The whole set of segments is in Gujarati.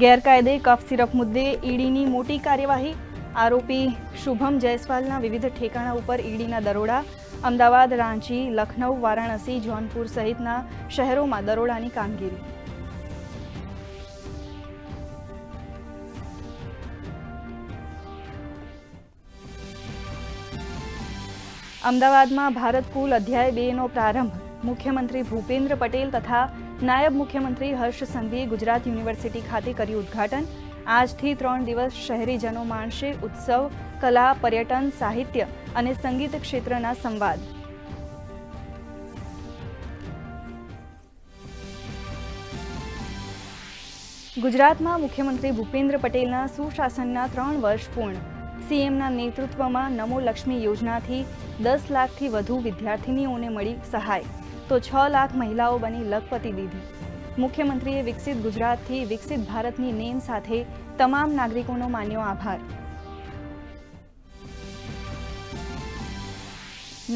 ગેરકાયદે કફ સિરપ મુદ્દે ઈડીની મોટી કાર્યવાહી. આરોપી શુભમ જયસ્વાલના વિવિધ ઠેકાણા ઉપર ઈડીના દરોડા. અમદાવાદ, રાંચી, લખનઉ, વારાણસી, જૌનપુર સહિતના શહેરોમાં દરોડાની કામગીરી. અમદાવાદમાં ભારત કુલ અધ્યાય 2નો પ્રારંભ. મુખ્યમંત્રી ભૂપેન્દ્ર પટેલ તથા નાયબ મુખ્યમંત્રી હર્ષ સંઘવીએ ગુજરાત યુનિવર્સિટી ખાતે કર્યું ઉદ્ઘાટન. આજથી 3 દિવસ શહેરીજનો માણશે ઉત્સવ, કલા, પર્યટન, સાહિત્ય અને સંગીત ક્ષેત્રના સંવાદ. ગુજરાતમાં મુખ્યમંત્રી ભૂપેન્દ્ર પટેલના સુશાસનના 3 વર્ષ પૂર્ણ. સીએમના નેતૃત્વમાં નમો લક્ષ્મી યોજનાથી 10 લાખથી વધુ વિદ્યાર્થીનીઓને મળી સહાય, તો 6 લાખ મહિલાઓ બની લખપતિ દીધી. મુખ્યમંત્રીએ વિકસિત ગુજરાતથી વિકસિત ભારતની નેમ સાથે તમામ નાગરિકોનો માન્યો આભાર.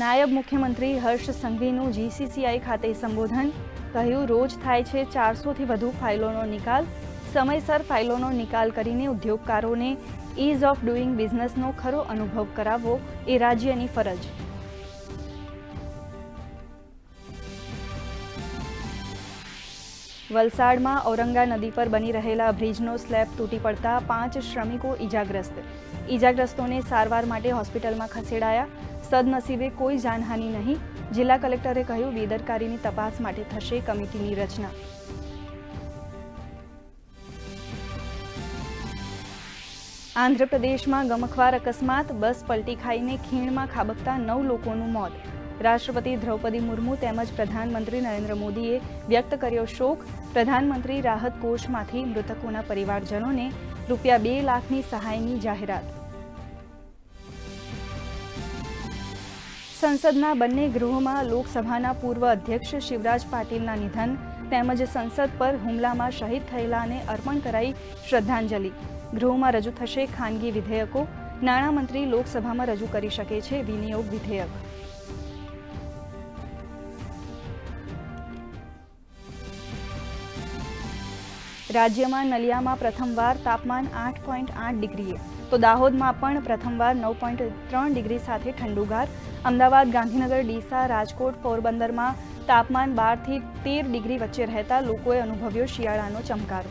નાયબ મુખ્યમંત્રી હર્ષ સંઘવીનું જીસીસીઆઈ ખાતે સંબોધન. કહ્યું, રોજ થાય છે 400થી વધુ ફાઇલોનો નિકાલ. સમયસર ફાઇલોનો નિકાલ કરીને ઉદ્યોગકારોને ઇઝ ઓફ ડુઇંગ બિઝનેસનો ખરો અનુભવ કરાવવો એ રાજ્યની ફરજ. વલસાડમાં ઔરંગા નદી પર બની રહેલા બ્રિજનો સ્લેબ તૂટી પડતા 5 શ્રમિકો ઇજાગ્રસ્ત. ઇજાગ્રસ્તોને સારવાર માટે હોસ્પિટલમાં ખસેડાયા. સદનસીબે કોઈ જાનહાનિ નહીં. જિલ્લા કલેક્ટરે કહ્યું, બેદરકારીની તપાસ માટે થશે કમિટીની રચના. આંધ્રપ્રદેશમાં ગમખ્વાર અકસ્માત. બસ પલટી ખાઈને ખીણમાં ખાબકતા 9 લોકોનું મોત. રાષ્ટ્રપતિ દ્રૌપદી મુર્મુ તેમજ પ્રધાનમંત્રી નરેન્દ્ર મોદીએ વ્યક્ત કર્યો શોક. પ્રધાનમંત્રી રાહત કોષમાંથી મૃતકોના પરિવારજનોને ₹2 લાખની સહાયની જાહેરાત. સંસદના બંને ગૃહોમાં લોકસભાના પૂર્વ અધ્યક્ષ શિવરાજ પાટીલના નિધન તેમજ સંસદ પર હુમલામાં શહીદ થયેલાને અર્પણ કરાઈ શ્રદ્ધાંજલિ. ગૃહમાં રજૂ થશે ખાનગી વિધેયકો. નાણામંત્રી લોકસભામાં રજૂ કરી શકે છે વિનિયોગ વિધેયક. રાજ્યમાં નલિયામાં પ્રથમવાર તાપમાન 8.8 ડિગ્રીએ, તો દાહોદમાં પણ પ્રથમવાર 9.3 ડિગ્રી સાથે ઠંડુગાર. અમદાવાદ, ગાંધીનગર, ડીસા, રાજકોટ, પોરબંદરમાં તાપમાન 12 થી 13 ડિગ્રી વચ્ચે રહેતા લોકોએ અનુભવ્યો શિયાળાનો ચમકારો.